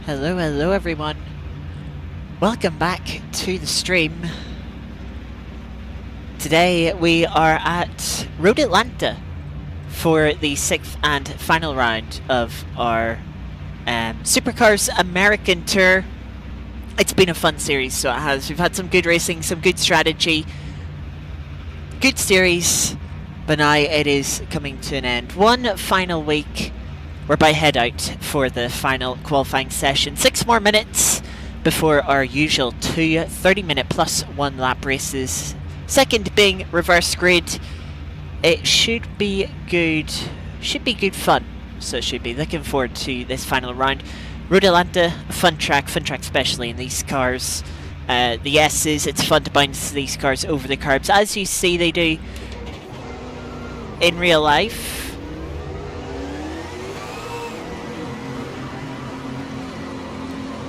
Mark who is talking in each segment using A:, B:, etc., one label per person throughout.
A: Hello, hello everyone. Welcome back to the stream. Today we are at Road Atlanta for the 6th and final round of our Supercars American Tour. It's been a fun series, so it has. We've had some good racing, some good strategy, good series, but now it is coming to an end. One final week. We're by head out for the final qualifying session. 6 more minutes before our usual 2 30-minute plus 1 lap races. Second being reverse grid. It should be good. Should be good fun. So it should be. Looking forward to this final round. Road Atlanta, a fun track especially in these cars. The S's, it's fun to bounce these cars over the curbs, as you see they do in real life.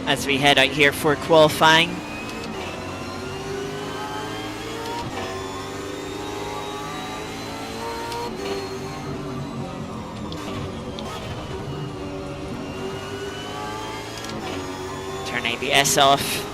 A: As we head out here for qualifying. Turn ABS off.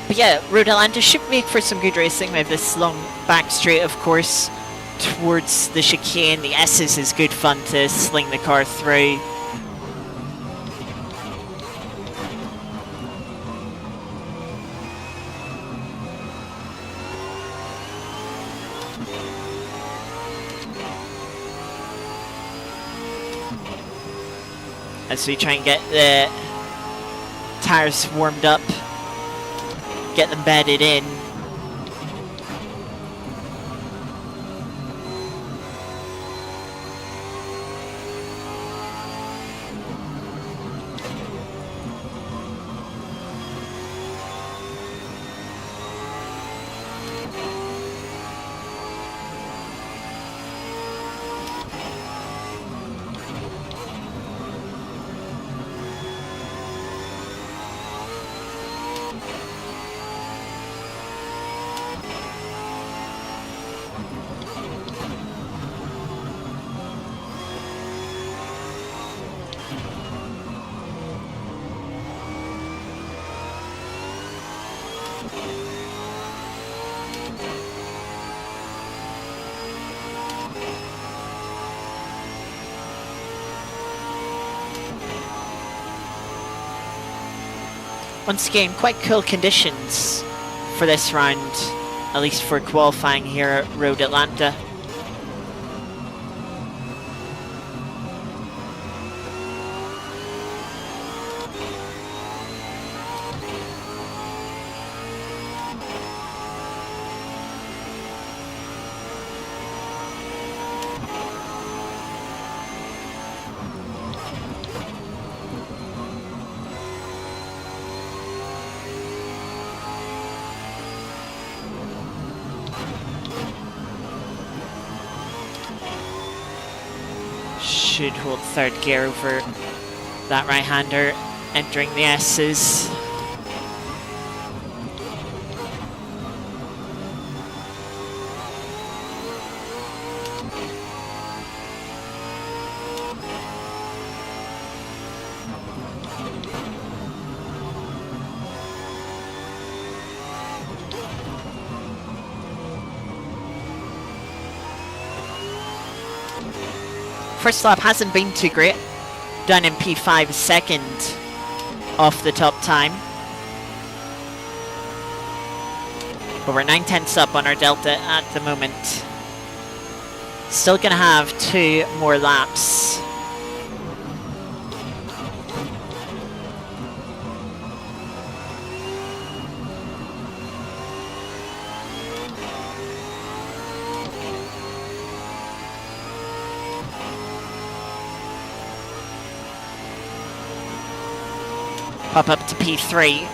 A: But yeah, Road Atlanta should make for some good racing. We have this long back straight, of course, towards the chicane. The S's is good fun to sling the car through. As we try and get the tires warmed up, get them bedded in. Once again, quite cool conditions for this round, at least for qualifying here at Road Atlanta. Should hold third gear over that right-hander entering the S's. First lap hasn't been too great. Done in P5 second off the top time. But we're 9/10 up on our delta at the moment. Still gonna have 2 more laps. Pop up to P3.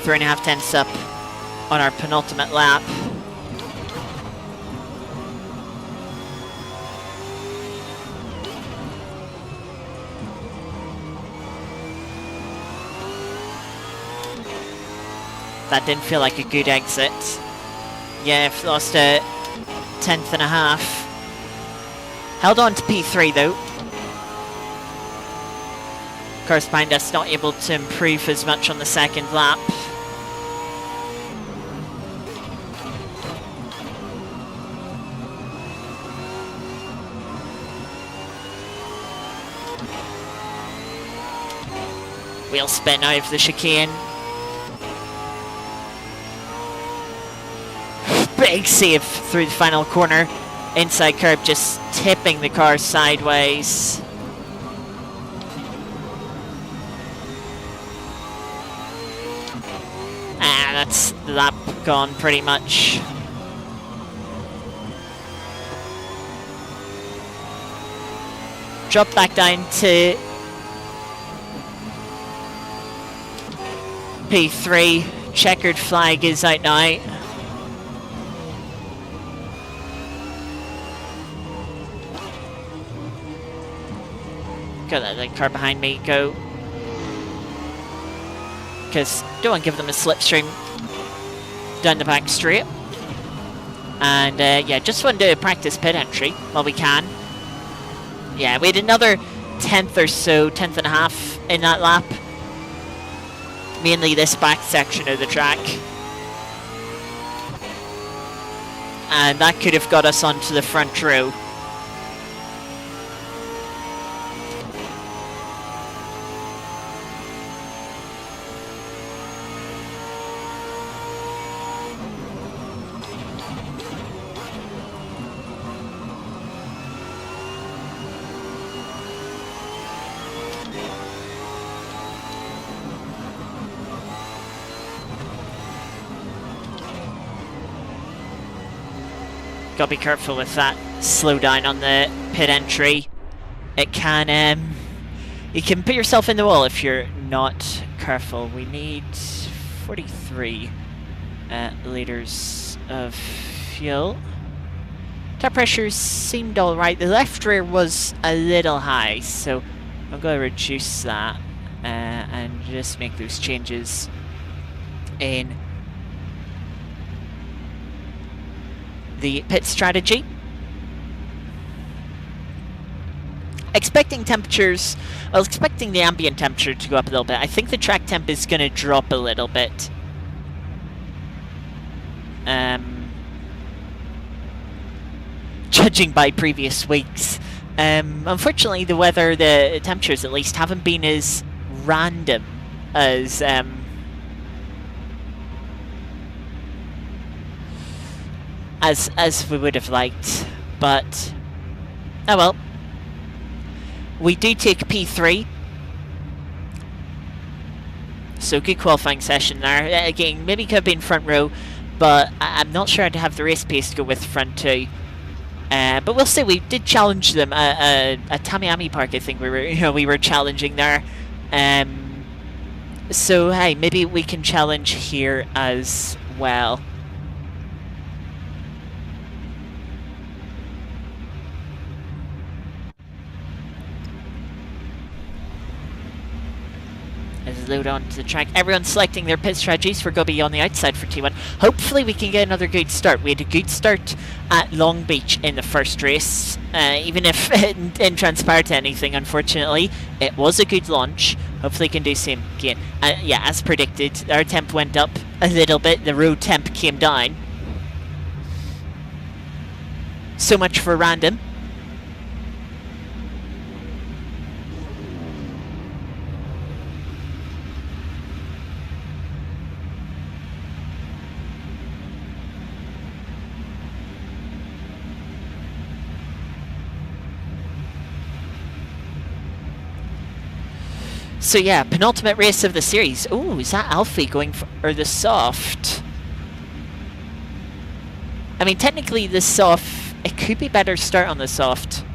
A: Three and a half tenths up on our penultimate lap. That didn't feel like a good exit. Yeah, I've lost a tenth and a half. Held on to P3 though. Cars behind us not able to improve as much on the second lap. Wheel spin out of the chicane. Big save through the final corner. Inside curb just tipping the car sideways. Ah, that's the lap gone pretty much. Drop back down to P3. Checkered flag is out now. Gotta let the car behind me go. Because don't want to give them a slipstream down the back straight. And yeah, just want to practice pit entry while we can. Yeah, we had another tenth or so, tenth and a half in that lap. Mainly this back section of the track. And that could have got us onto the front row. Gotta be careful with that slow down on the pit entry. It can, you can put yourself in the wall if you're not careful. We need 43 litres of fuel. Tire pressure seemed alright. The left rear was a little high, so I'm going to reduce that and just make those changes in the pit strategy. Expecting temperatures, well, expecting the ambient temperature to go up a little bit. I think the track temp is going to drop a little bit. Judging by previous weeks. Unfortunately, the weather, the temperatures at least, haven't been as random as we would have liked, but oh well. We do take P3, so good qualifying session there. Again, maybe could have been front row, but I'm not sure I'd have the race pace to go with front two. But we'll see. We did challenge them at Tamiami Park. I think we were challenging there. So hey, maybe we can challenge here as well. As load onto the track, everyone's selecting their pit strategies. We're going to be on the outside for T1. Hopefully we can get another good start. We had a good start at Long Beach in the first race, even if it didn't transpire to anything, unfortunately. It was a good launch. Hopefully we can do the same again. Yeah, as predicted, our temp went up a little bit. The road temp came down. So much for random. So yeah, penultimate race of the series. Oh, is that Alfie going for or the soft? I mean, technically the soft, it could be better to start on the soft.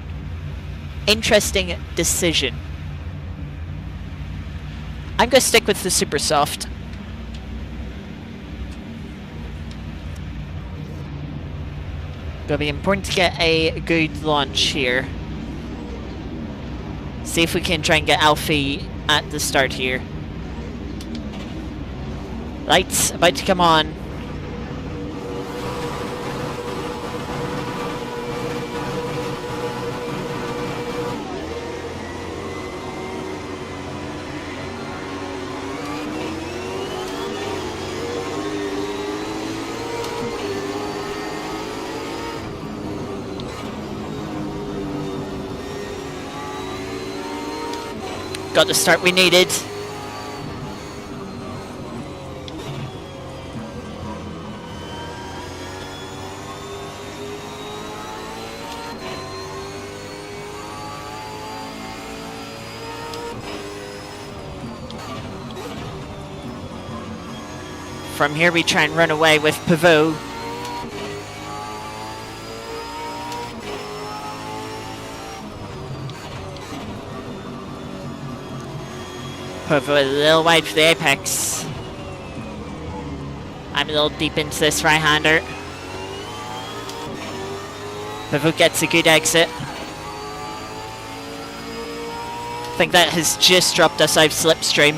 A: Interesting decision. I'm going to stick with the super soft. Gonna be important to get a good launch here. See if we can try and get Alfie at the start here. Lights about to come on. Got the start we needed. From here we try and run away with Pivot. Pivot a little wide for the apex. I'm a little deep into this right-hander. Pivot gets a good exit. I think that has just dropped us out of slipstream.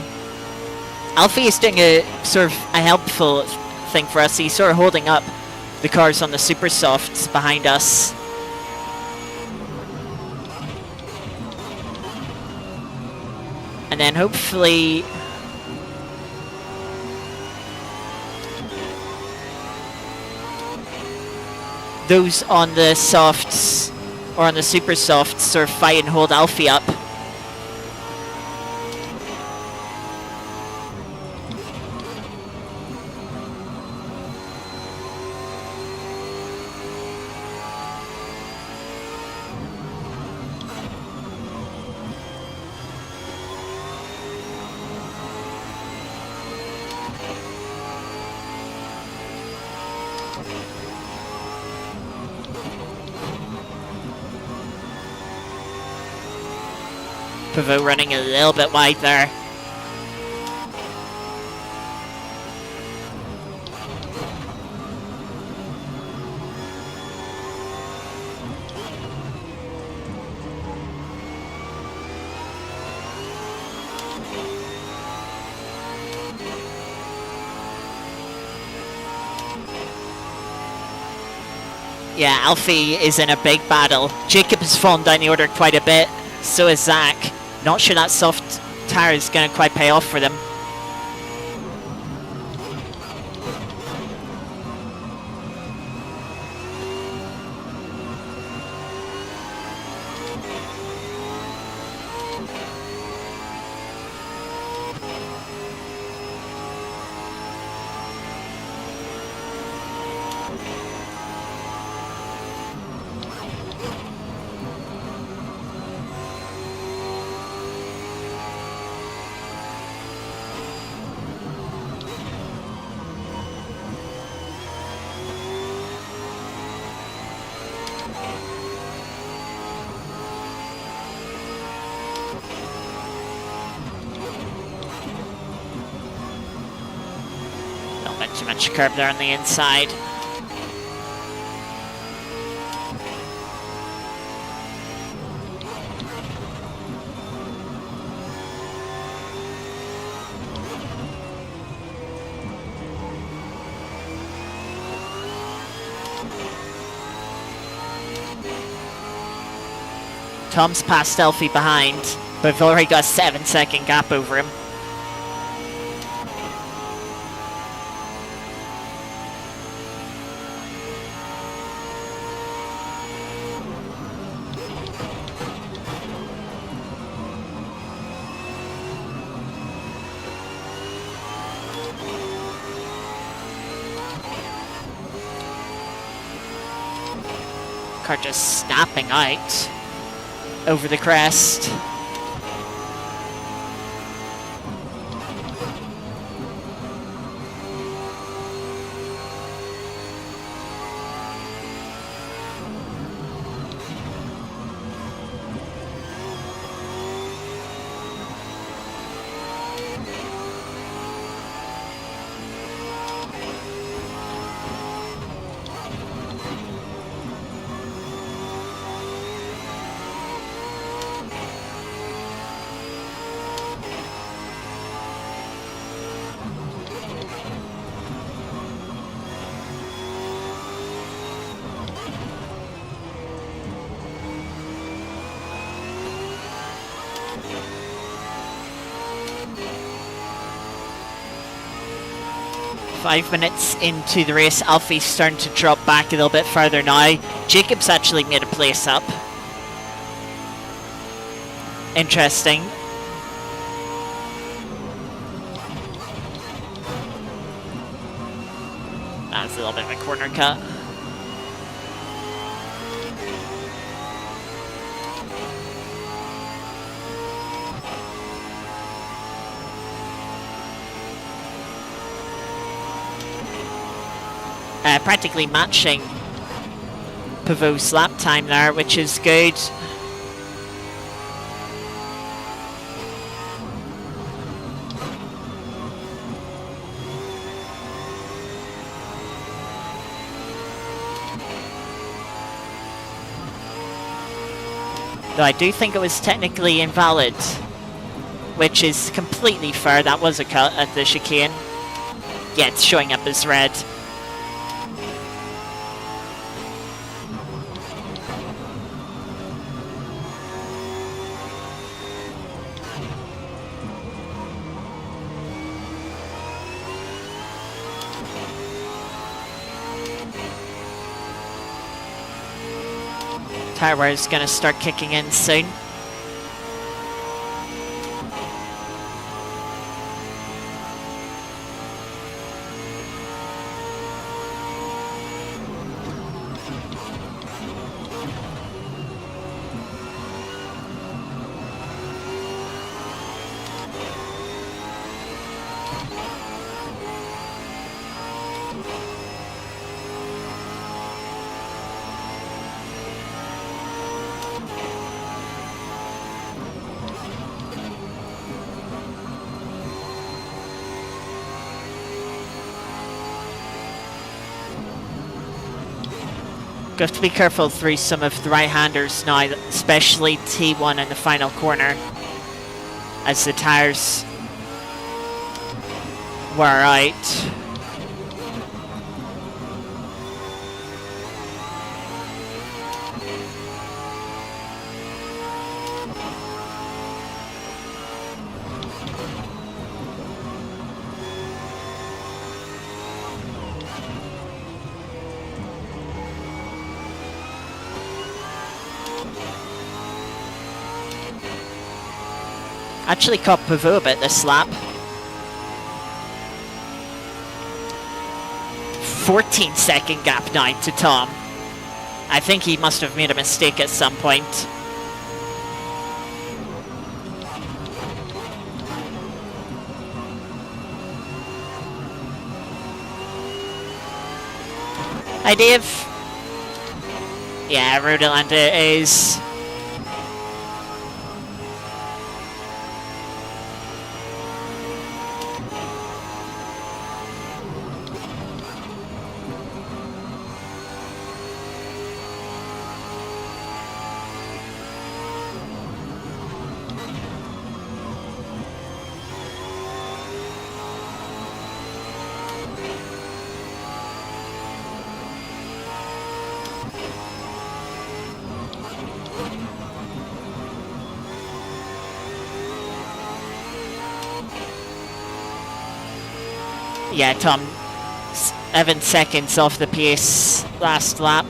A: Alfie is doing a sort of a helpful thing for us. He's sort of holding up the cars on the super softs behind us. And then hopefully those on the softs or on the super softs sort of fight and hold Alfie up. Pivot running a little bit wide there. Yeah, Alfie is in a big battle. Jacob has fallen down the order quite a bit. So is Zach. Not sure that soft tire is going to quite pay off for them. Too much curb there on the inside. Tom's passed Elfie behind, but we've already got a 7-second gap over him. Car just snapping out over the crest. 5 minutes into the race. Alfie's starting to drop back a little bit further now. Jacob's actually made a place up. Interesting. That's a little bit of a corner cut. Practically matching Pavot's lap time there, which is good. Though I do think it was technically invalid, which is completely fair. That was a cut at the chicane. Yeah, it's showing up as red. Tire wear is going to start kicking in soon. You have to be careful through some of the right-handers now, especially T1 in the final corner, as the tyres wear out. Actually caught Pavot a bit this lap. 14-second gap now to Tom. I think he must have made a mistake at some point. Hi Dave. Yeah, Road Atlanta is... Yeah, Tom, 7 seconds off the pace last lap.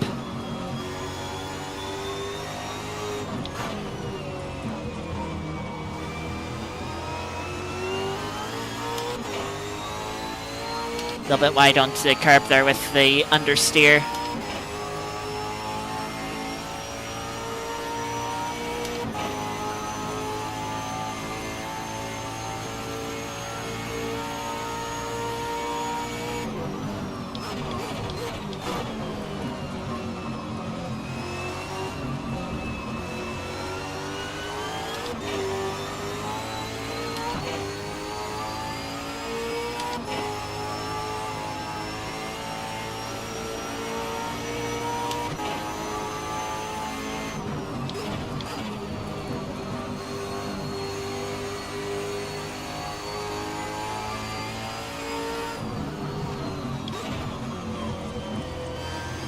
A: A little bit wide onto the curb there with the understeer.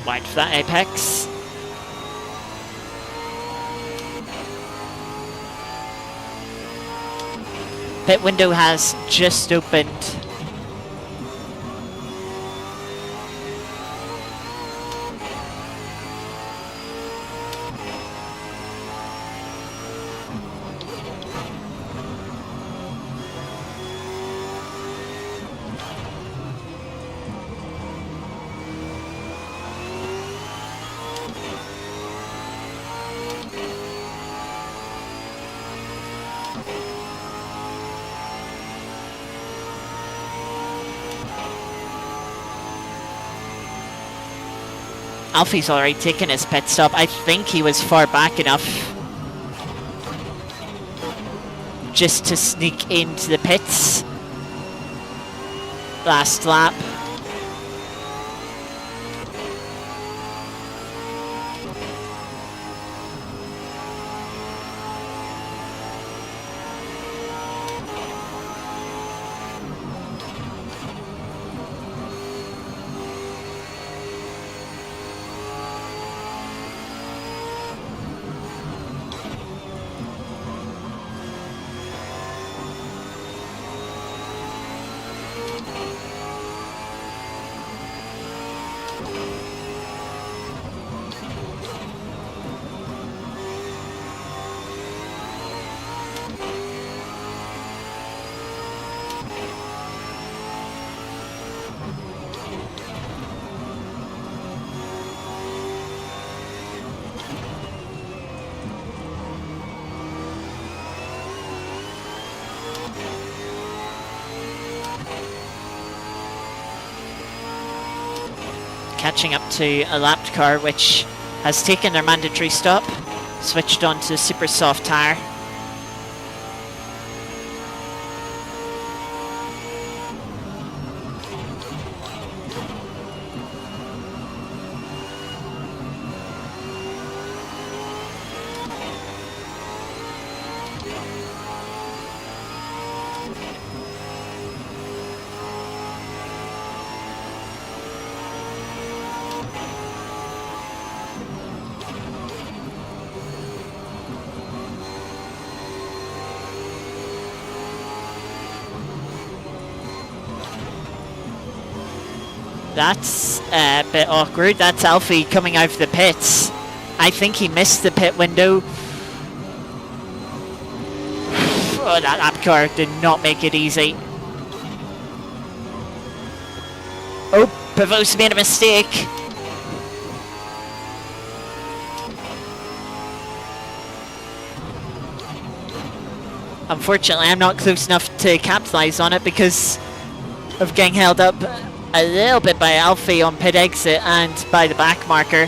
A: Wide for that apex. Pit window has just opened. Alfie's already taken his pit stop. I think he was far back enough just to sneak into the pits last lap. Catching up to a lapped car which has taken their mandatory stop, switched on to super soft tyre. That's a bit awkward. That's Alfie coming out of the pits. I think he missed the pit window. Oh, that lap car did not make it easy. Oh, Pavos made a mistake. Unfortunately, I'm not close enough to capitalise on it because of getting held up a little bit by Alfie on pit exit and by the back marker.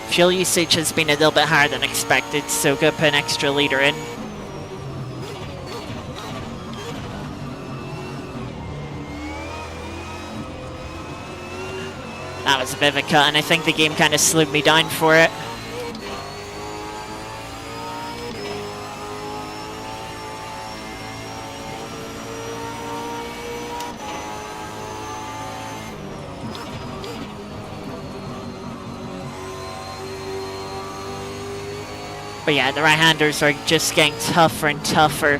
A: Fuel usage has been a little bit higher than expected, so gonna put an extra litre in. That was a bit of a cut, and I think the game kind of slowed me down for it. But yeah, the right-handers are just getting tougher and tougher.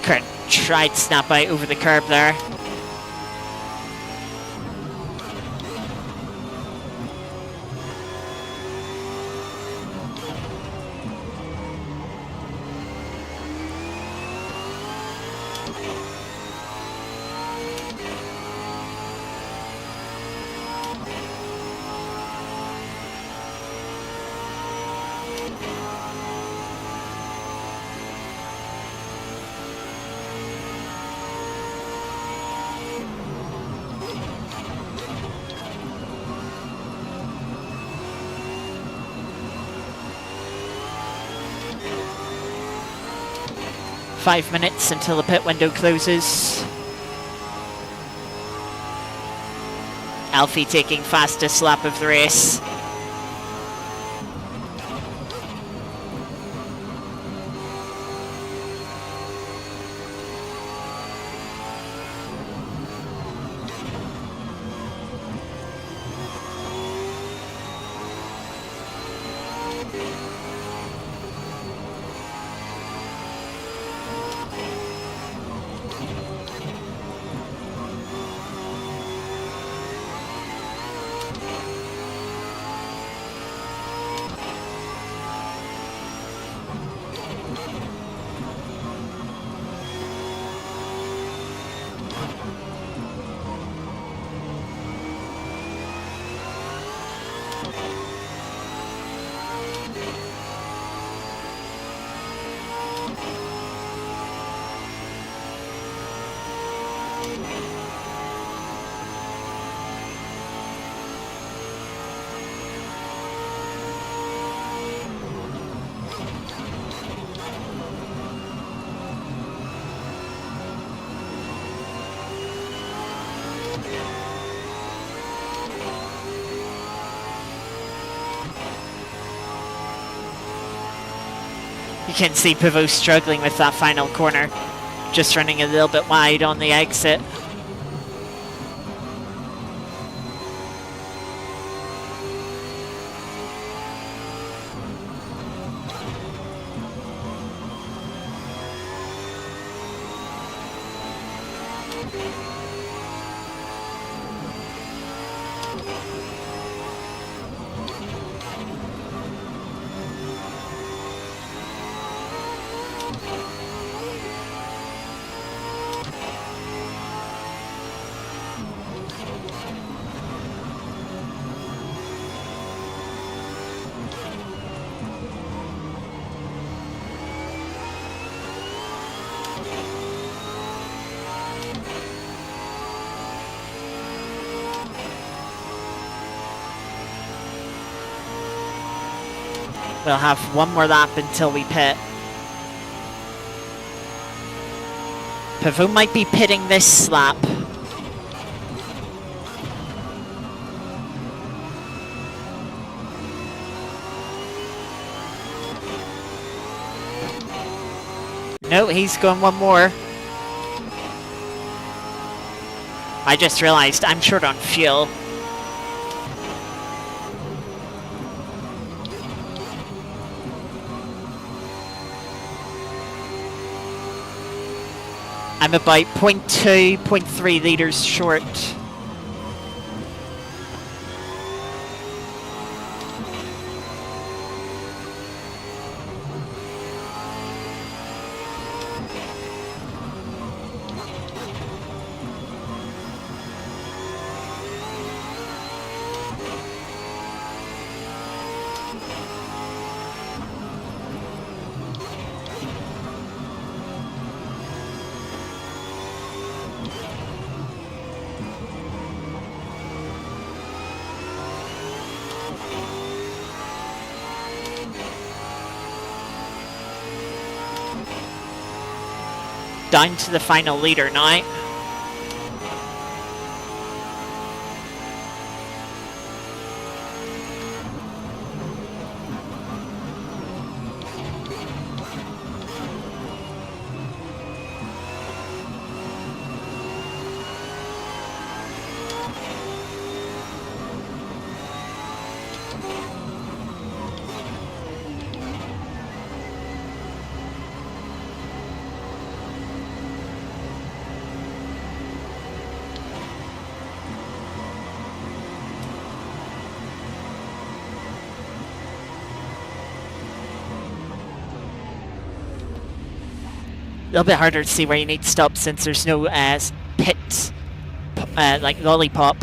A: Kurt tried to snap out over the curb there. Five minutes until the pit window closes. Alfie taking fastest lap of the race. You can see Pivot struggling with that final corner, just running a little bit wide on the exit. We'll have one more lap until we pit. Pivot might be pitting this lap. No, he's going one more. I just realized I'm short on fuel. I'm about 0.2, 0.3 litres short. Down to the final leader now. A little bit harder to see where you need to stop since there's no pit, like lollipop.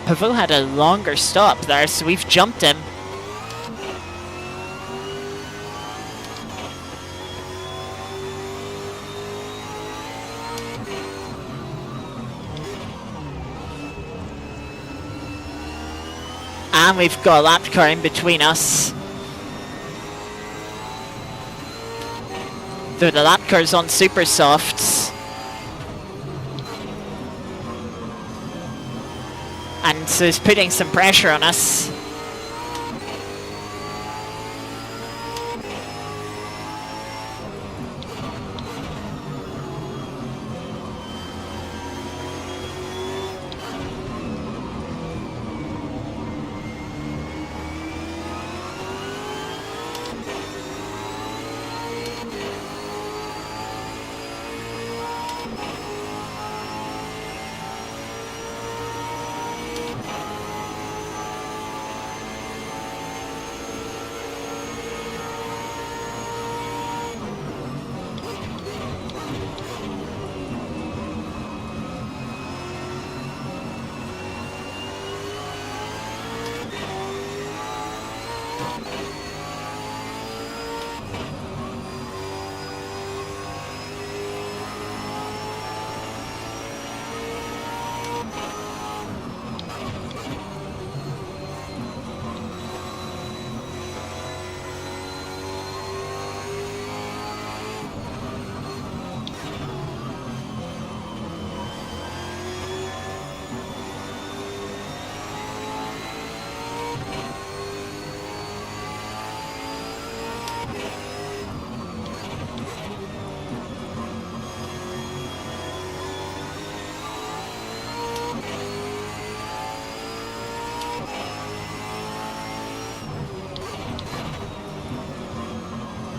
A: Pivot had a longer stop there, so we've jumped him. And we've got a lap car in between us. Though the lap car's on super softs. And so it's putting some pressure on us.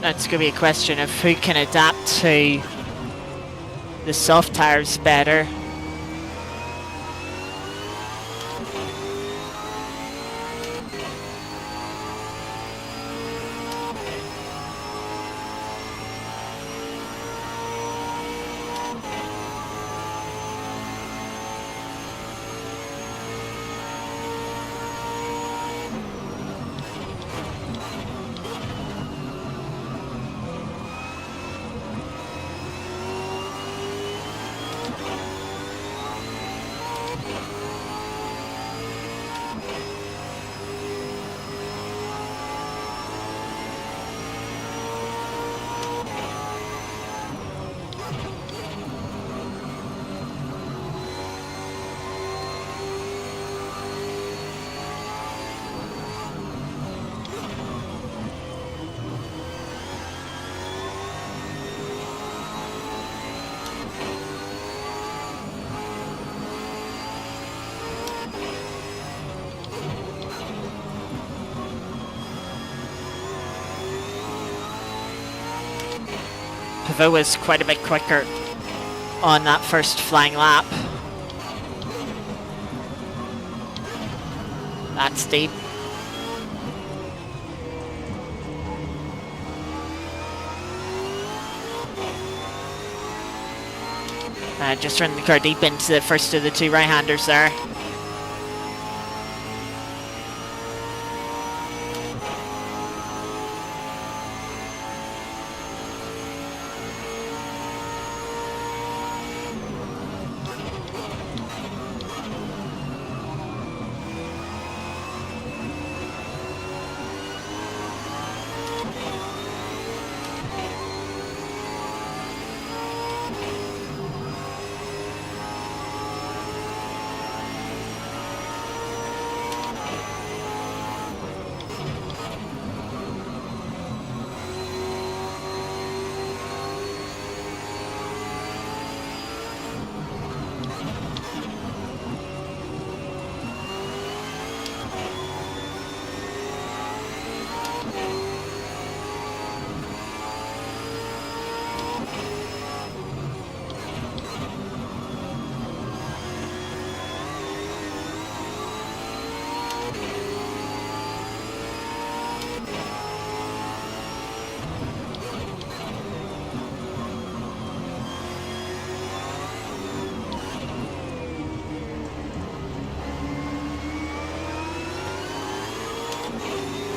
A: That's going to be a question of who can adapt to the soft tyres better. Pivot was quite a bit quicker on that first flying lap. That's deep. Just running the car deep into the first of the two right-handers there.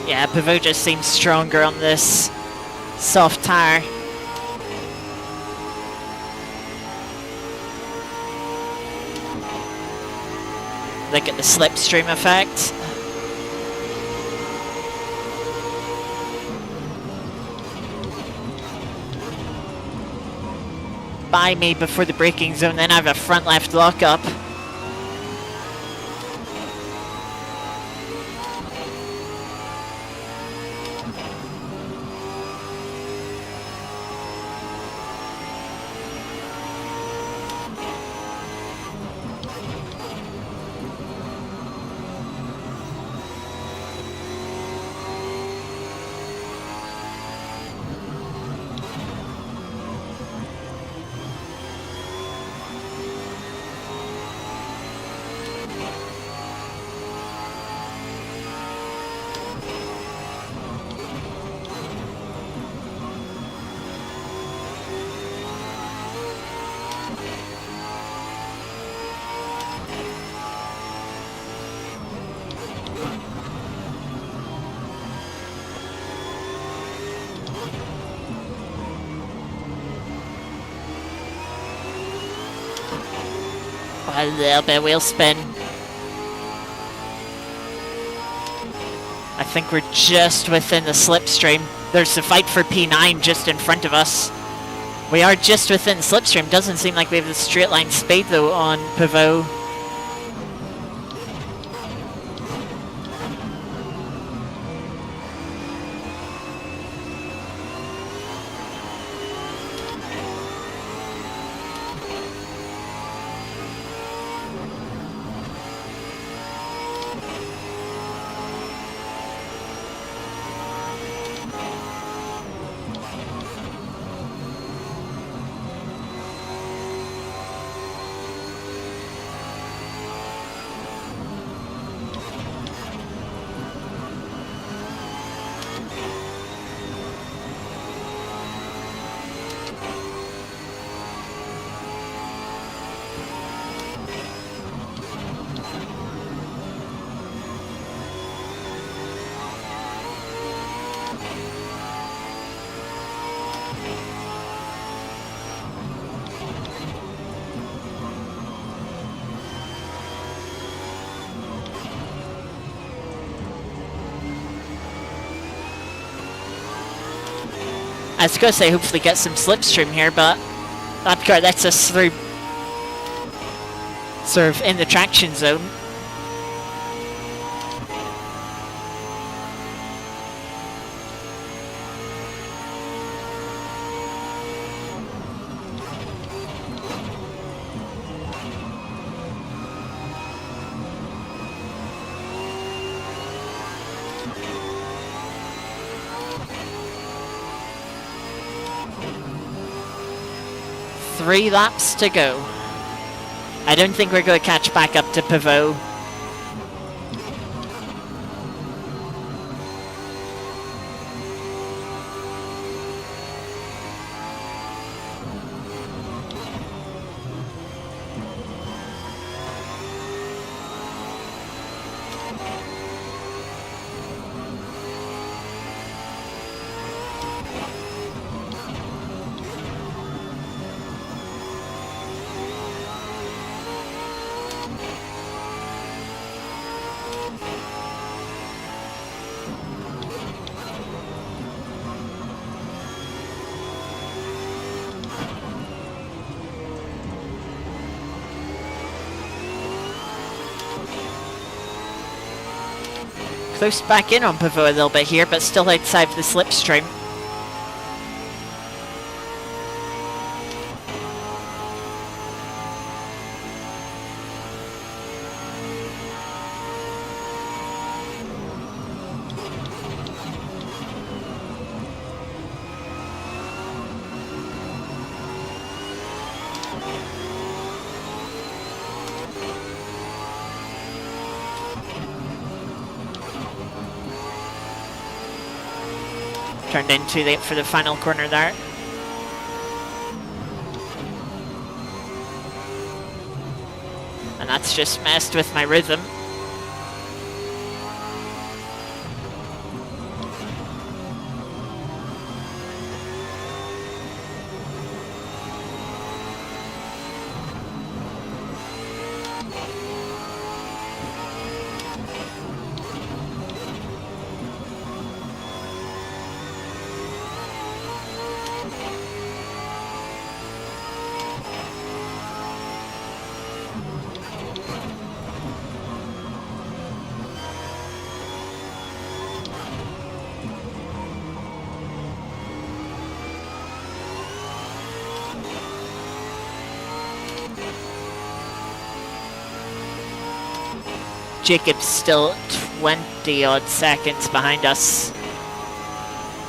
A: Yeah, Pivot just seems stronger on this soft tyre. Look at the slipstream effect. By me before the braking zone, then I have a front left lockup. A little bit of wheel spin. I think we're just within the slipstream. There's a fight for P9 just in front of us. We are just within the slipstream. Doesn't seem like we have the straight line speed though on Pivot. was going to say hopefully get some slipstream here, but that car lets us through sort of in the traction zone. Three laps to go. I don't think we're going to catch back up to Pivot. Close back in on Pivot a little bit here, but still outside the slipstream. Turned in too late for the final corner there. And that's just messed with my rhythm. Jacob's still 20 odd seconds behind us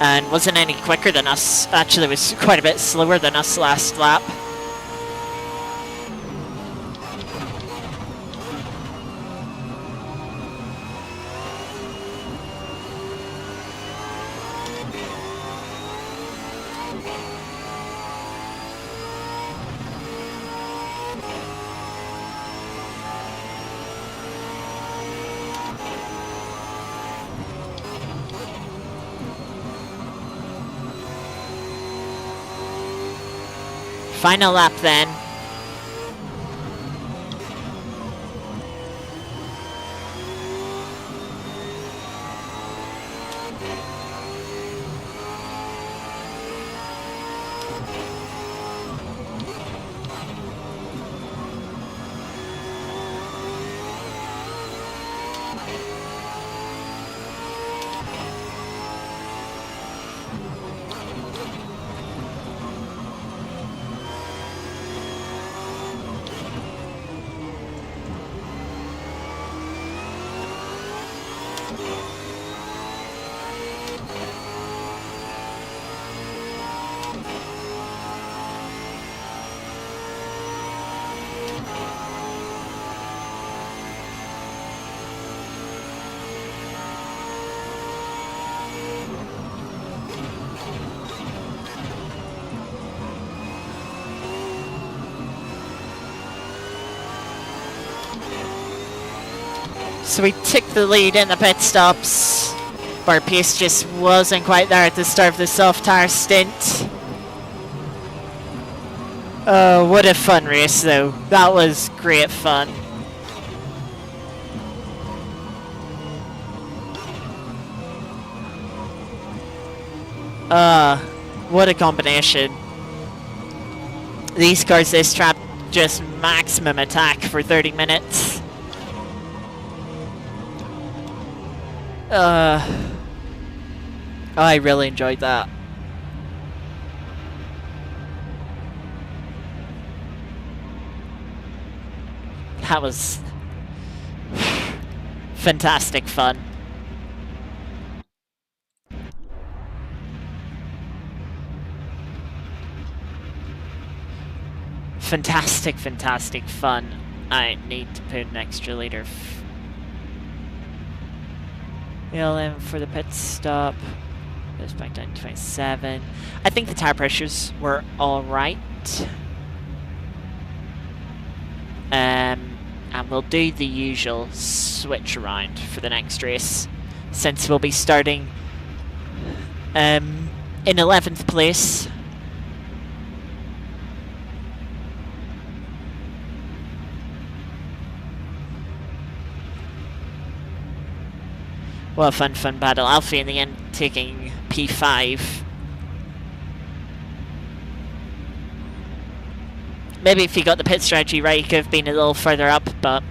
A: and wasn't any quicker than us. Actually was quite a bit slower than us last lap. Final lap then. So we took the lead in the pit stops. Our pace just wasn't quite there at the start of the soft tire stint. Oh, what a fun race though. That was great fun. What a combination. These cars this trap, just maximum attack for 30 minutes. I really enjoyed that. That was fantastic fun. Fantastic, fantastic fun. I need to put an extra liter fuel in for the pit stop. Goes back down to 27. I think the tire pressures were alright. And we'll do the usual switch around for the next race, since we'll be starting in 11th place. What a fun battle. Alfie in the end taking P5. Maybe if he got the pit strategy right, he could have been a little further up, but...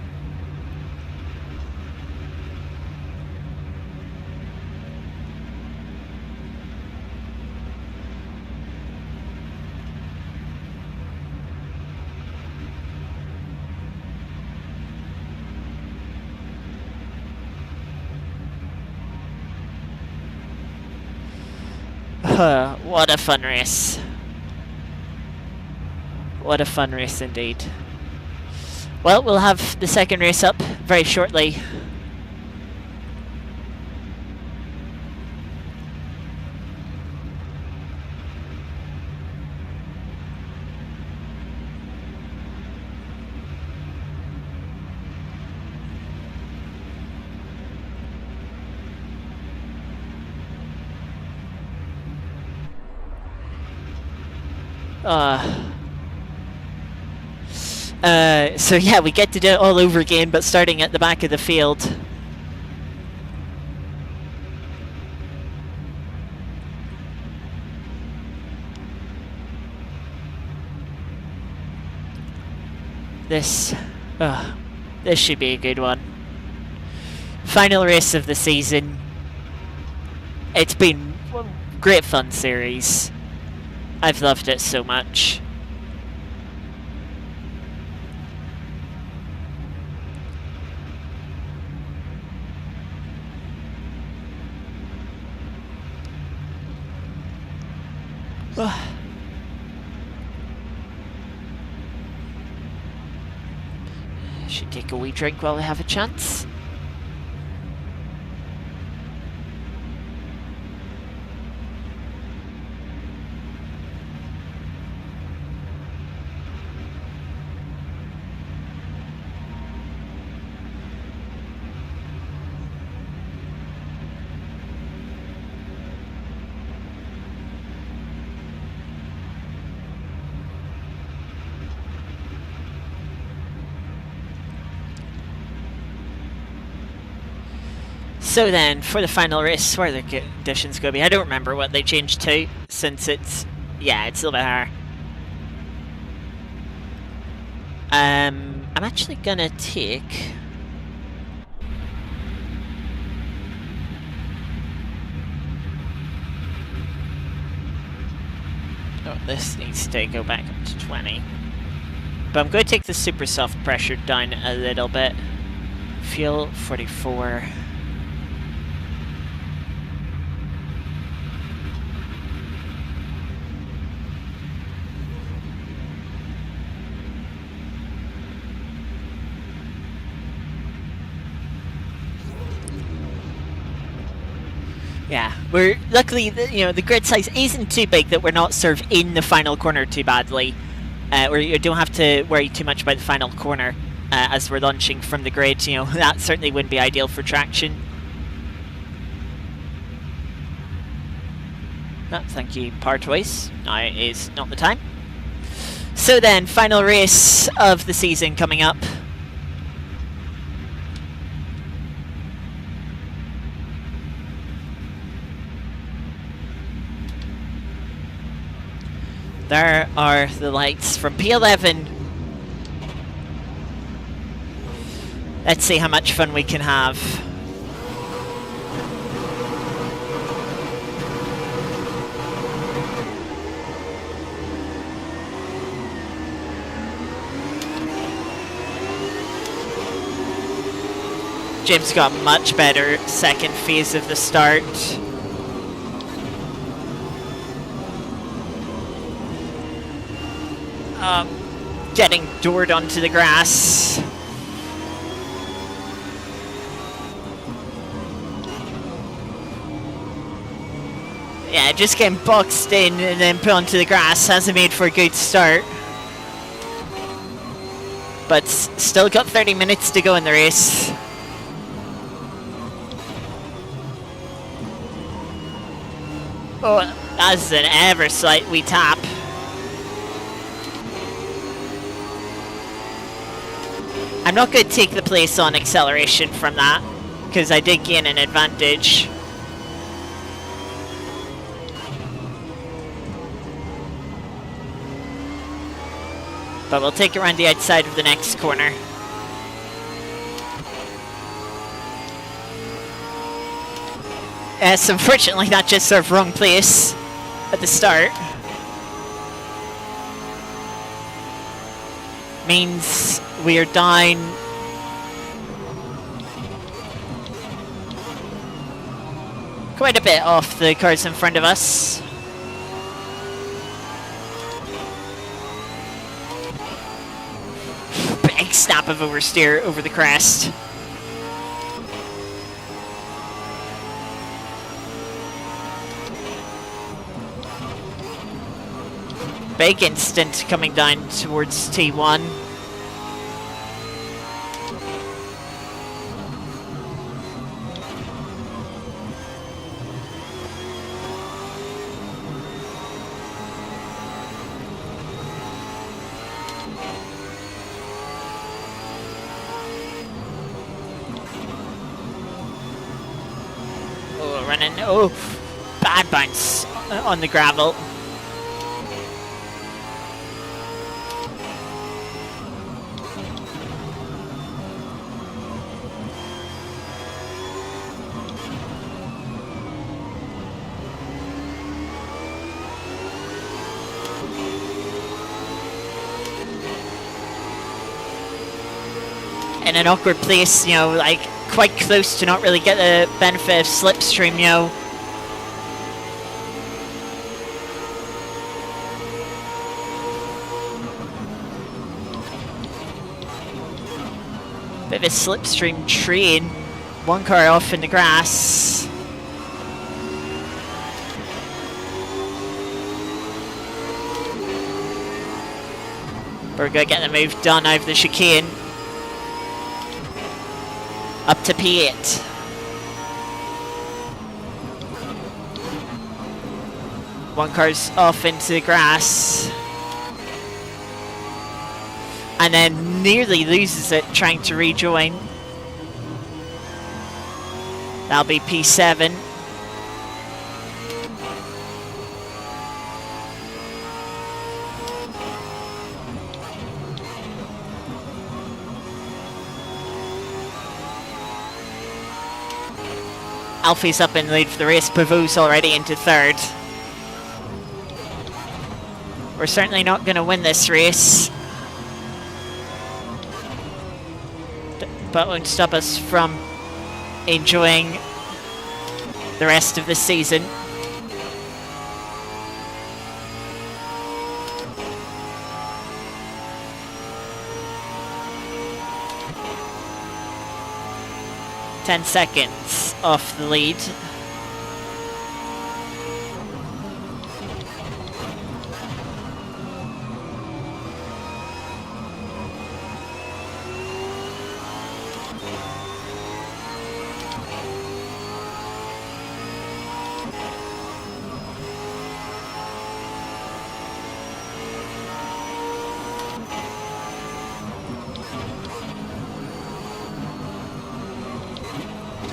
A: what a fun race. What a fun race indeed. Well, we'll have the second race up very shortly. So yeah, we get to do it all over again, but starting at the back of the field. This should be a good one. Final race of the season. It's been a great fun series. I've loved it so much. Should take a wee drink while we have a chance. So then, for the final race, where are the conditions going to be? I don't remember what they changed to, since it's... yeah, it's a little bit higher. I'm actually going to take... oh, this needs to go back up to 20. But I'm going to take the super soft pressure down a little bit. Fuel, 44... yeah, we're luckily, the grid size isn't too big that we're not sort of in the final corner too badly. Or you don't have to worry too much about the final corner as we're launching from the grid. That certainly wouldn't be ideal for traction. Oh, thank you, Power Twice. Now is not the time. So then, final race of the season coming up. There are the lights from P11. Let's see how much fun we can have. Jim's got much better second phase of the start. Getting doored onto the grass. Yeah, just getting boxed in and then put onto the grass hasn't made for a good start. But still got 30 minutes to go in the race. Oh, that's an ever slight wee tap. I'm not going to take the place on acceleration from that, because I did gain an advantage. But we'll take it around the outside of the next corner. Yes, unfortunately that just served wrong place at the start. Means we're down quite a bit off the cars in front of us. Big snap of oversteer over the crest. Big instant coming down towards T1. Oh, running. Oh, bad bounce on the gravel. In an awkward place, you know, like quite close to not really get the benefit of slipstream, you know. Bit of a slipstream train. One car off in the grass. We're gonna get the move done over the chicane. Up to P8. One car's off into the grass. And then nearly loses it trying to rejoin. That'll be P7. Alfie's up in the lead for the race. Pavou's already into third. We're certainly not going to win this race, but won't stop us from enjoying the rest of the season. Ten seconds off the lead.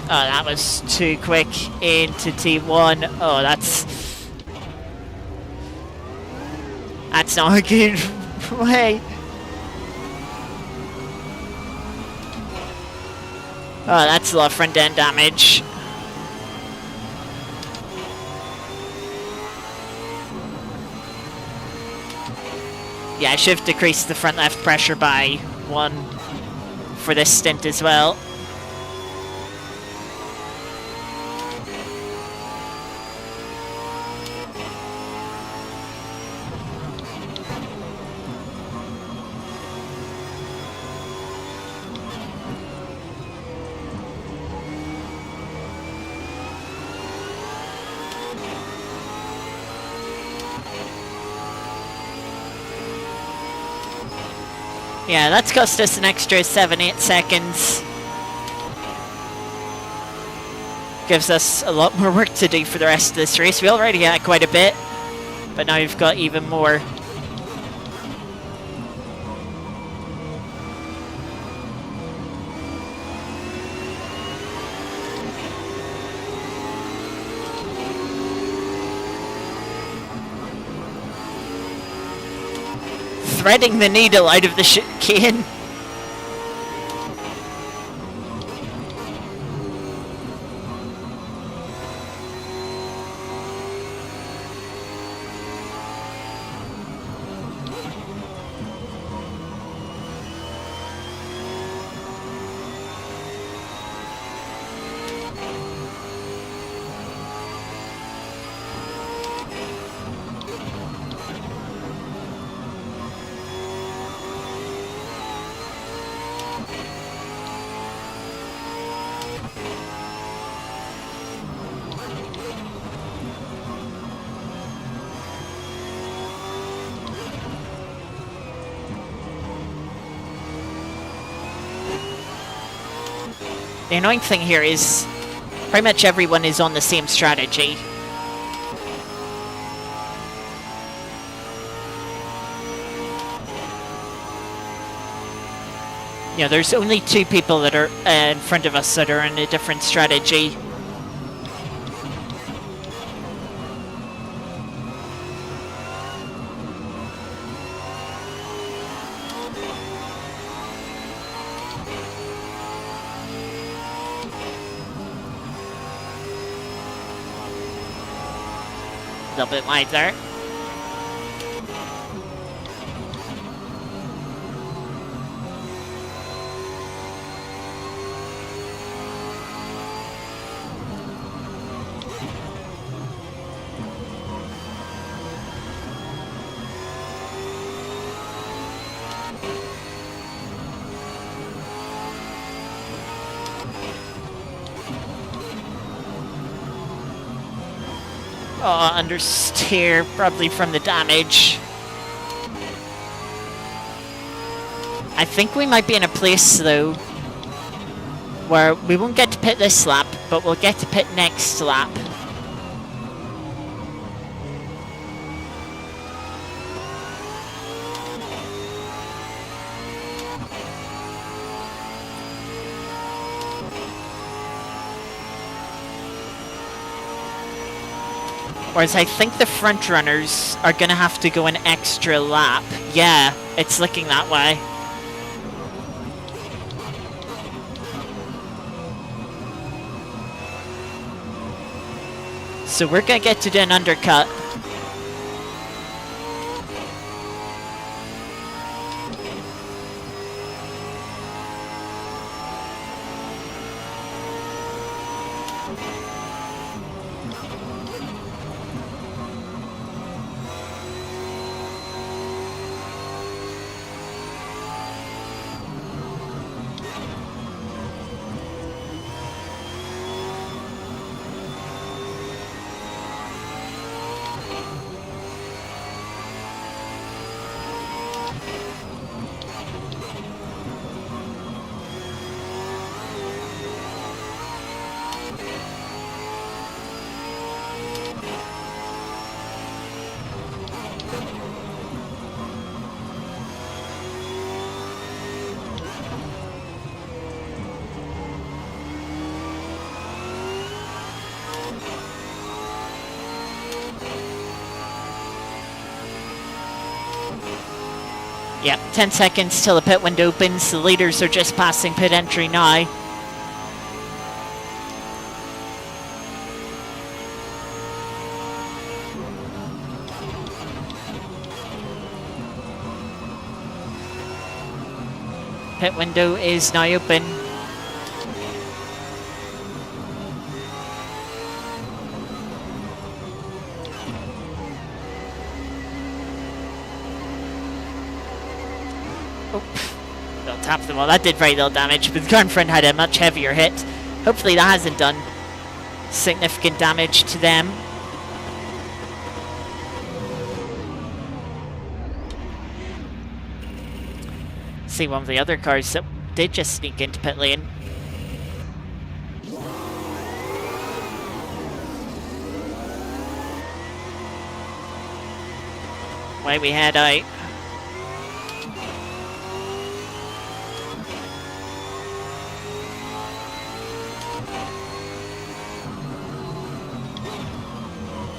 A: Oh, that was too quick into T1. Oh, that's That's not a good way. Oh, that's a lot of front end damage. Yeah, I should have decreased the front left pressure by 1 for this stint as well. Yeah, that's cost us an extra 7-8 seconds. Gives us a lot more work to do for the rest of this race. We already had quite a bit, but now we've got even more. Threading the needle out of the chicane. The annoying thing here is pretty much everyone is on the same strategy. Yeah, there's only 2 people that are in front of us that are in a different strategy. A little bit wide there. Oh, understeer, probably from the damage. I think we might be in a place, though, where we won't get to pit this lap, but we'll get to pit next lap. Whereas I think the front runners are going to have to go an extra lap. Yeah, it's looking that way. So we're going to get to do an undercut. Yep, 10 seconds till the pit window opens. The leaders are just passing pit entry now. Pit window is now open. They'll tap them all. That did very little damage, but the car in front had a much heavier hit. Hopefully that hasn't done significant damage to them. See one of the other cars that did just sneak into pit lane. Away we head out.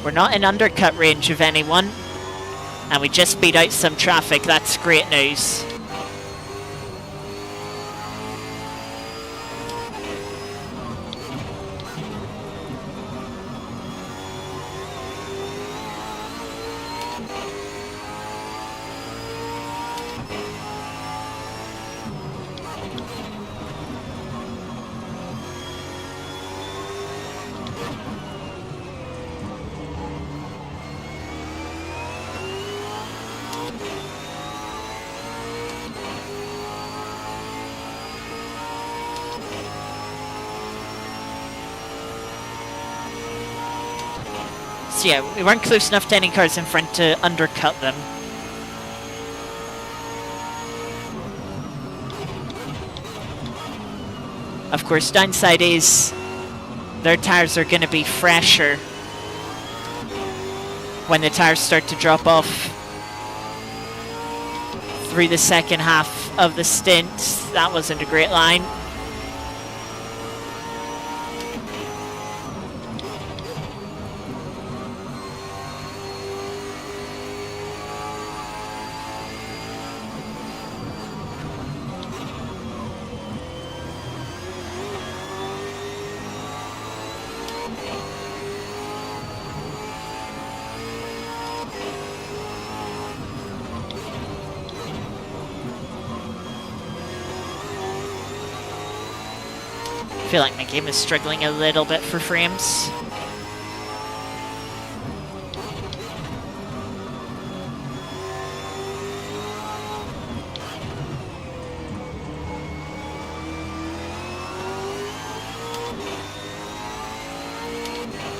A: We're not in undercut range of anyone, and we just beat out some traffic. That's great news. So yeah, we weren't close enough to any cars in front to undercut them. Of course, downside is their tyres are going to be fresher when the tyres start to drop off through the second half of the stint. That wasn't a great line. I feel like my game is struggling a little bit for frames.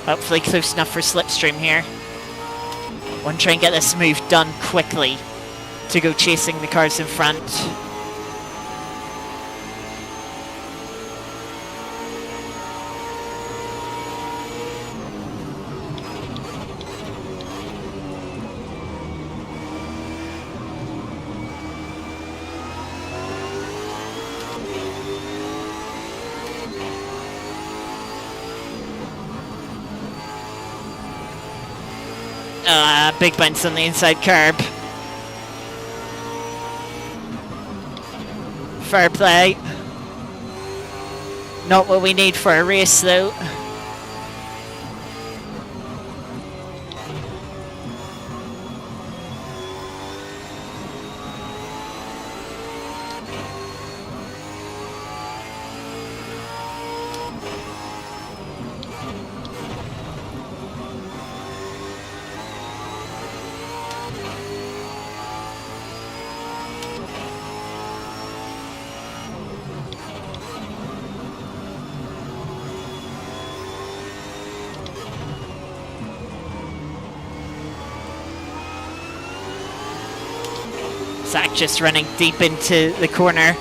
A: Hopefully close enough for slipstream here. Want to try and get this move done quickly to go chasing the cars in front. Big bounce on the inside curb. Fair play. Not what we need for a race though. Zach just running deep into the corner.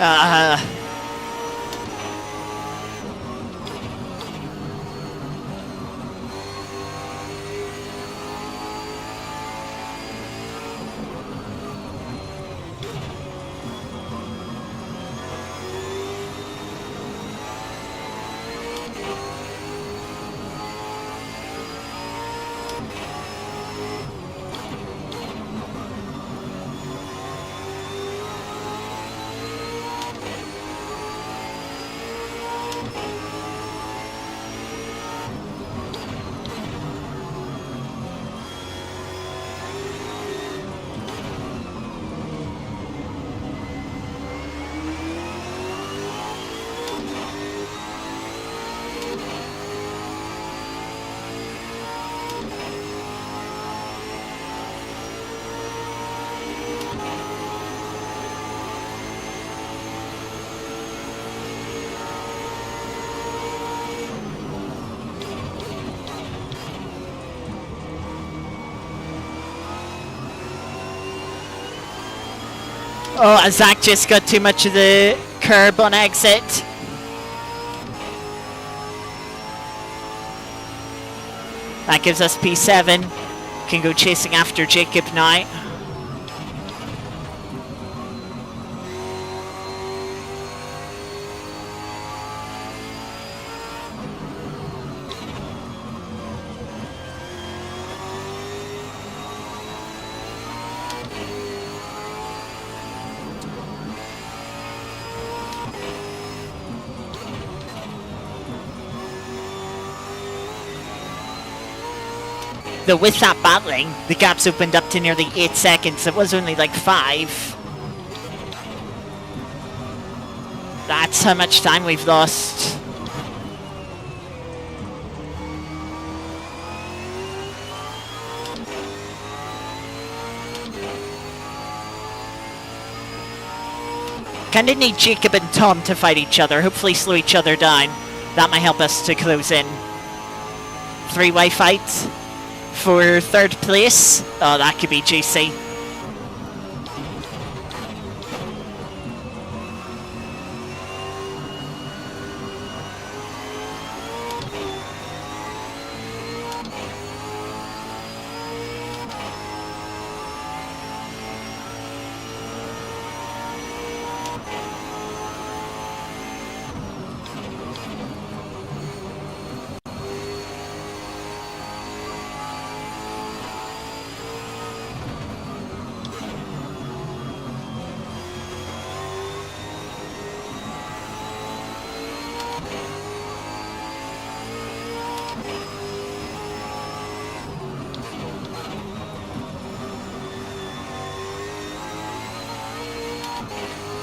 A: Uh, oh, Zach just got too much of the curb on exit. That gives us P7. Can go chasing after Jacob now. Though with that battling, the gap's opened up to nearly 8 seconds. It was only like 5. That's how much time we've lost. Kinda need Jacob and Tom to fight each other. Hopefully slow each other down. That might help us to close in. 3-way fight for 3rd place. Oh, that could be juicy.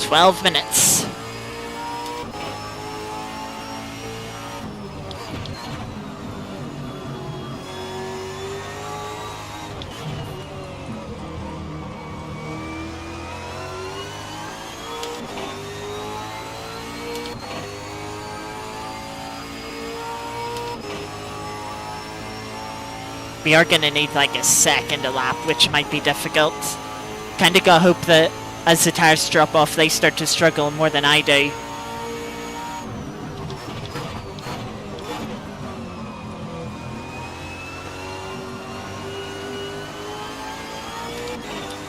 A: "12 minutes. We are gonna need like a second a lap, which might be difficult. Kinda gotta hope that as the tires drop off, they start to struggle more than I do.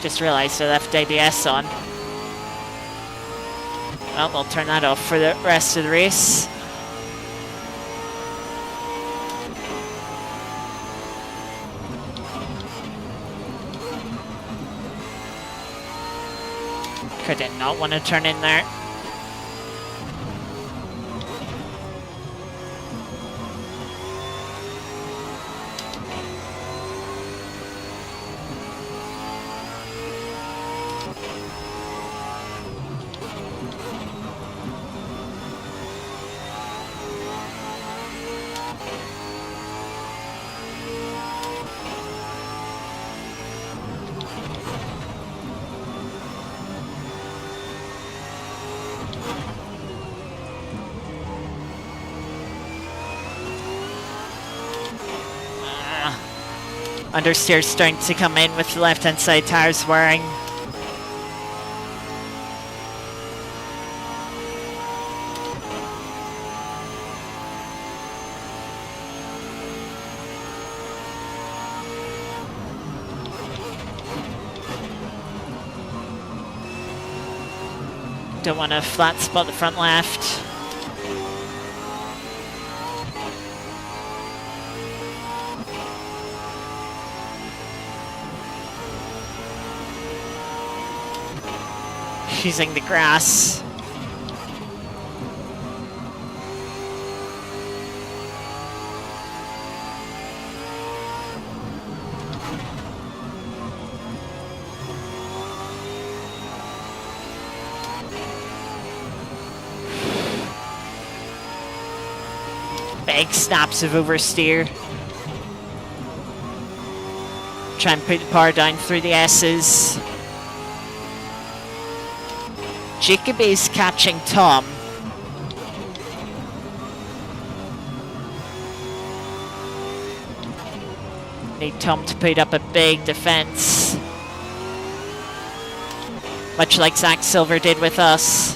A: Just realised I left ABS on. Well, we'll turn that off for the rest of the race. I did not want to turn in there. Understeer's starting to come in with the left-hand side tires wearing. Don't want to flat spot the front left. Using the grass. Big snaps of oversteer. Try and put the power down through the S's. Jacob is catching Tom. Need Tom to put up a big defense. Much like Zach Silver did with us.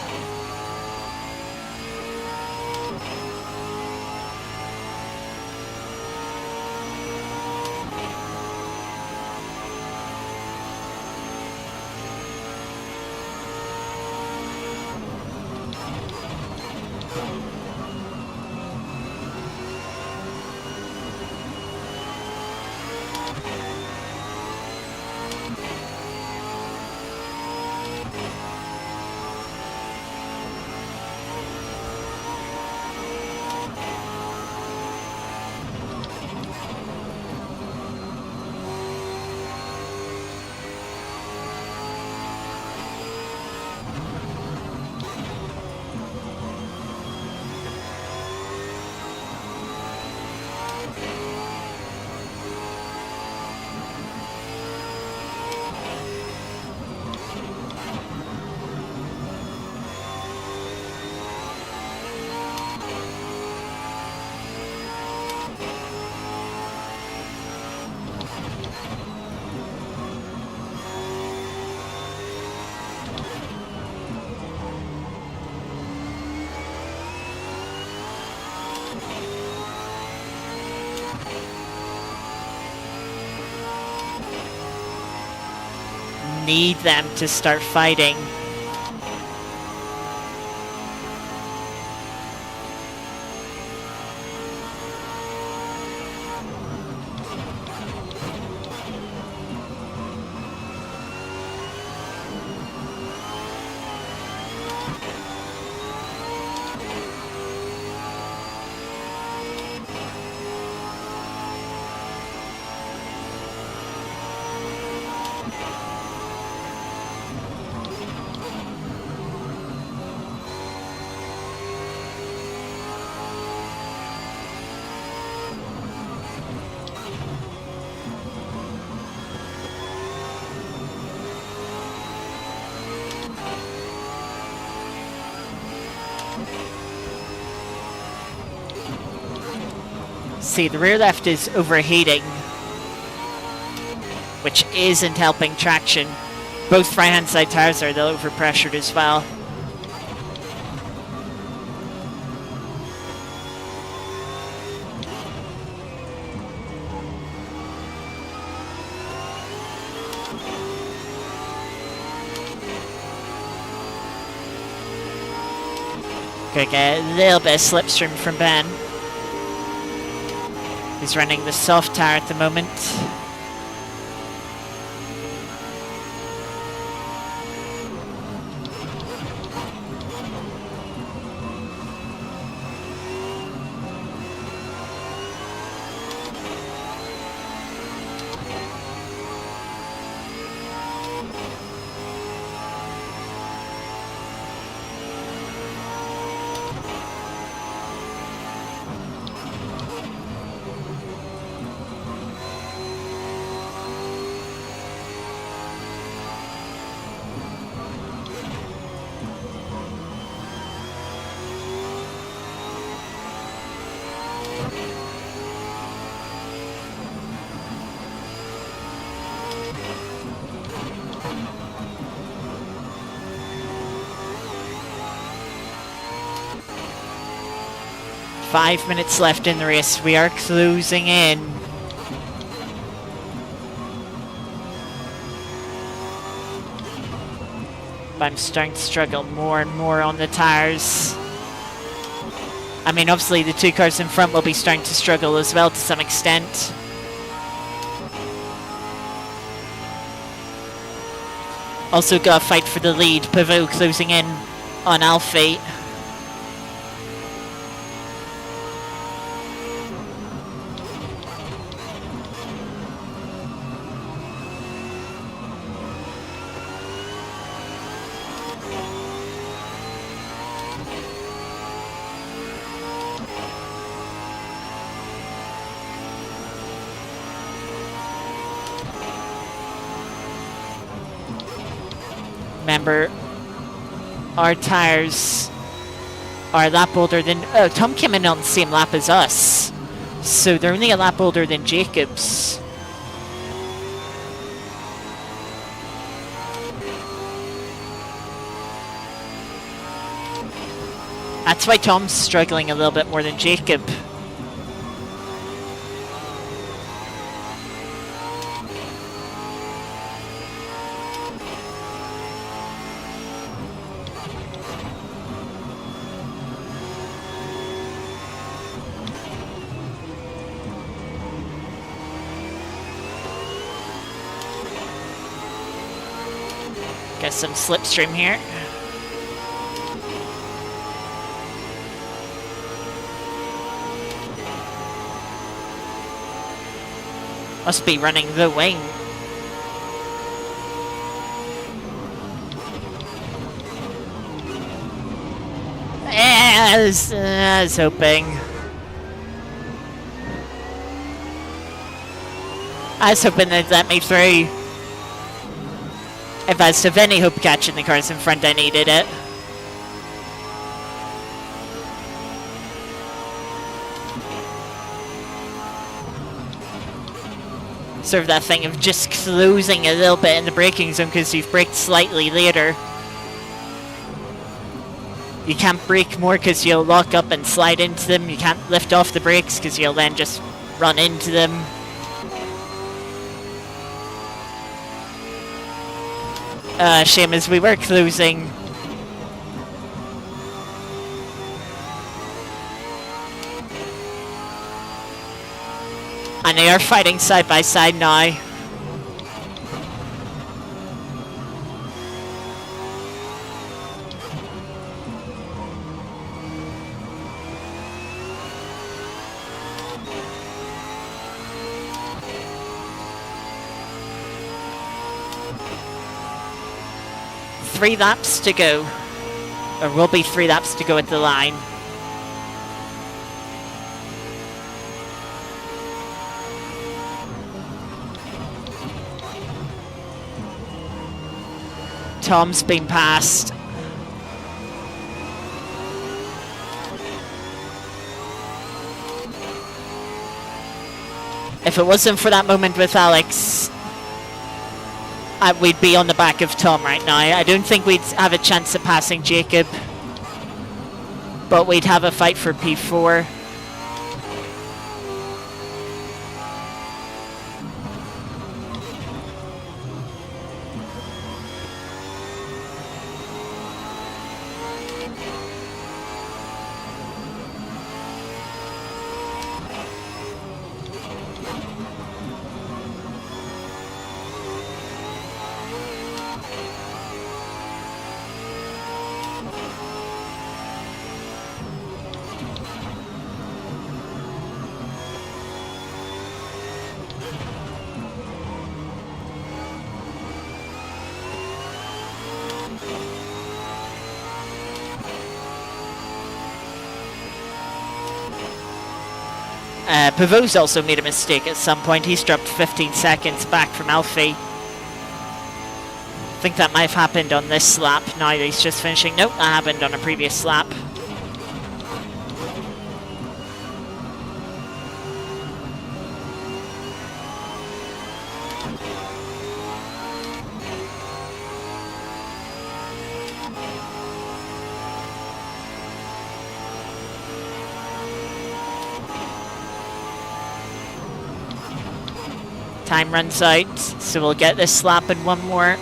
A: Need them to start fighting. See, the rear left is overheating, which isn't helping traction. Both right-hand side tires are a little overpressured as well. Gonna get a little bit of slipstream from Ben. He's running the soft tire at the moment. Five minutes left in the race. We are closing in. I'm starting to struggle more and more on the tyres. I mean, obviously the two cars in front will be starting to struggle as well to some extent. Also got a fight for the lead. Pivot closing in on Alfie. Remember, our tyres are a lap older than... Oh, Tom came in on the same lap as us. So they're only a lap older than Jacob's. That's why Tom's struggling a little bit more than Jacob. Get some slipstream here. Must be running the wing. I was hoping. I was hoping they'd let me through. If I was to have any hope catching the cars in front, I needed it. Sort of that thing of just closing a little bit in the braking zone because you've braked slightly later. You can't brake more because you'll lock up and slide into them. You can't lift off the brakes because you'll then just run into them. Shame as we were closing. And they are fighting side by side now. Three laps to go. Or will be 3 laps to go at the line. Tom's been passed. If it wasn't for that moment with Alex, we'd be on the back of Tom right now. I don't think we'd have a chance of passing Jacob, but we'd have a fight for P4. Pavot's also made a mistake at some point. He's dropped 15 seconds back from Alfie. I think that might have happened on this lap. Now he's just finishing. Nope, that happened on a previous lap. Time runs out, so we'll get this lap and one more.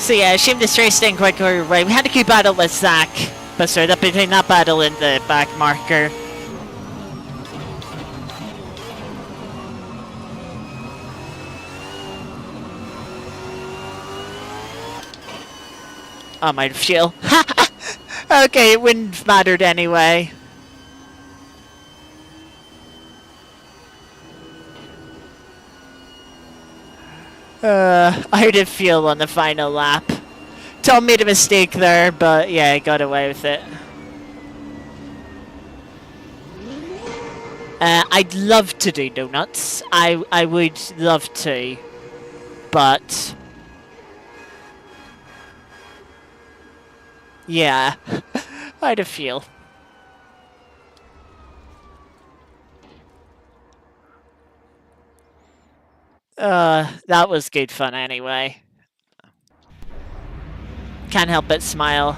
A: So yeah, shame this race didn't quite go right. We had a good battle with Zach, but sorry, that between that battle and the back marker. Oh, my fuel. Okay, it wouldn't have mattered anyway. I did fuel on the final lap. Tom made a mistake there, but yeah, I got away with it. I'd love to do donuts. I would love to, but yeah, I had a feel. That was good fun anyway. Can't help but smile.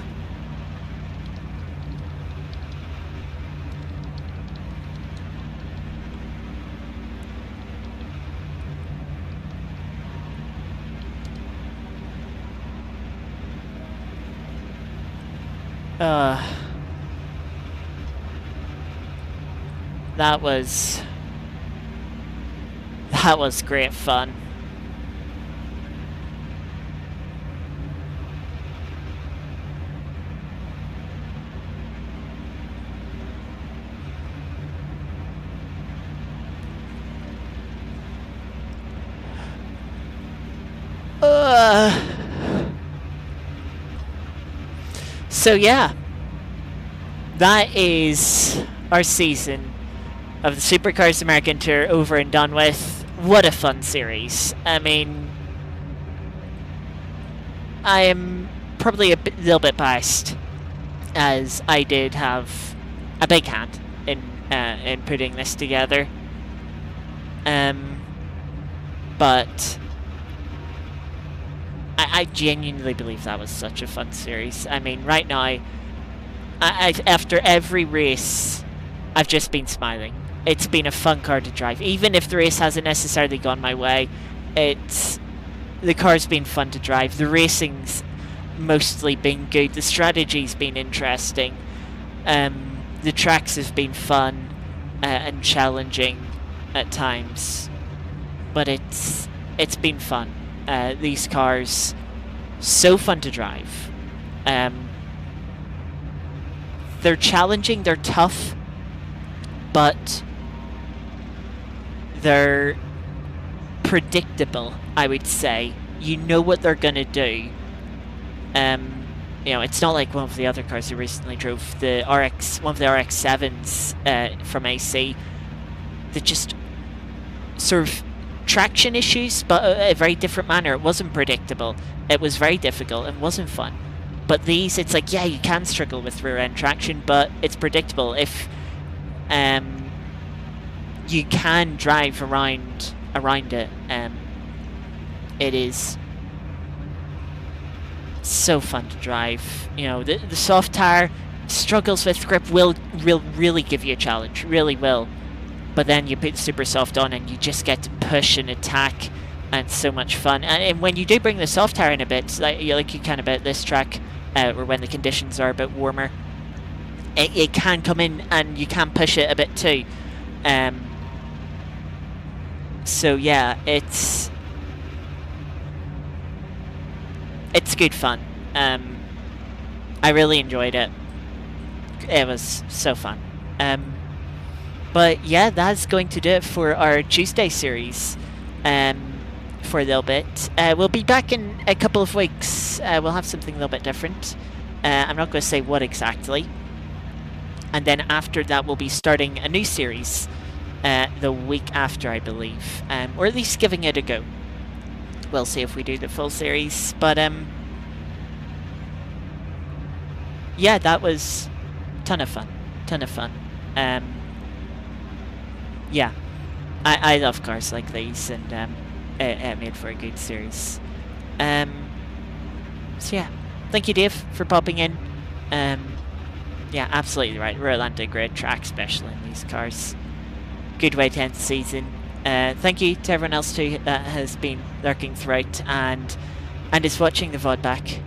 A: That was great fun. So yeah, that is our season of the Supercars American Tour over and done with. What a fun series. I mean, I am probably little bit biased, as I did have a big hand in putting this together. But I genuinely believe that was such a fun series. I mean, right now, I after every race, I've just been smiling. It's been a fun car to drive. Even if the race hasn't necessarily gone my way, the car's been fun to drive. The racing's mostly been good. The strategy's been interesting. The tracks have been fun and challenging at times. But it's been fun. These cars, so fun to drive. They're challenging, they're tough, but they're predictable, I would say. You know what they're going to do. You know, it's not like one of the other cars who recently drove the one of the RX-7s from AC, that just sort of traction issues, but a very different manner. It wasn't predictable. It was very difficult and wasn't fun. But these, it's like, yeah, you can struggle with rear end traction, but it's predictable. If you can drive around it, it is so fun to drive. You know, the soft tire struggles with grip will really give you a challenge, really will. But then you put super soft on and you just get to push and attack, and it's so much fun. And when you do bring the soft tire in a bit, like you can about this track, or when the conditions are a bit warmer, it can come in and you can push it a bit too. So yeah, it's good fun. I really enjoyed it. It was so fun. But yeah, that's going to do it for our Tuesday series for a little bit. We'll be back in a couple of weeks. We'll have something a little bit different. I'm not going to say what exactly. And then after that, we'll be starting a new series the week after, I believe. Or at least giving it a go. We'll see if we do the full series. But yeah, that was a ton of fun. Yeah, I love cars like these, and it made for a good series. So yeah, thank you, Dave, for popping in. Yeah, absolutely right. Atlanta, great track, especially in these cars. Good way to end the season. Thank you to everyone else too that has been lurking throughout, and and is watching the VOD back.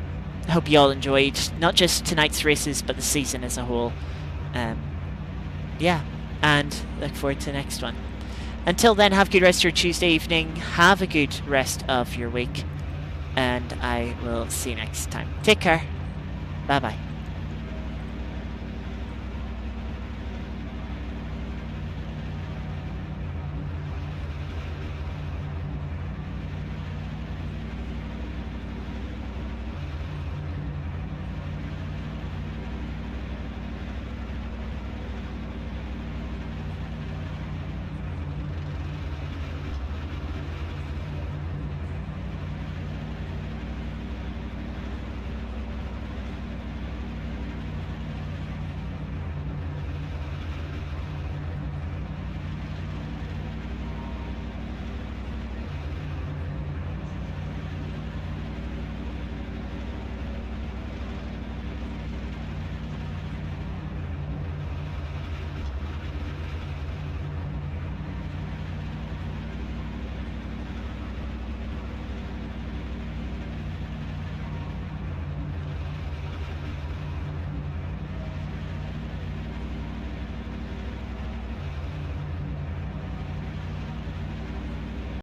A: I hope you all enjoyed not just tonight's races, but the season as a whole. Yeah, and look forward to the next one. Until then, have a good rest of your Tuesday evening. Have a good rest of your week. And I will see you next time. Take care. Bye-bye.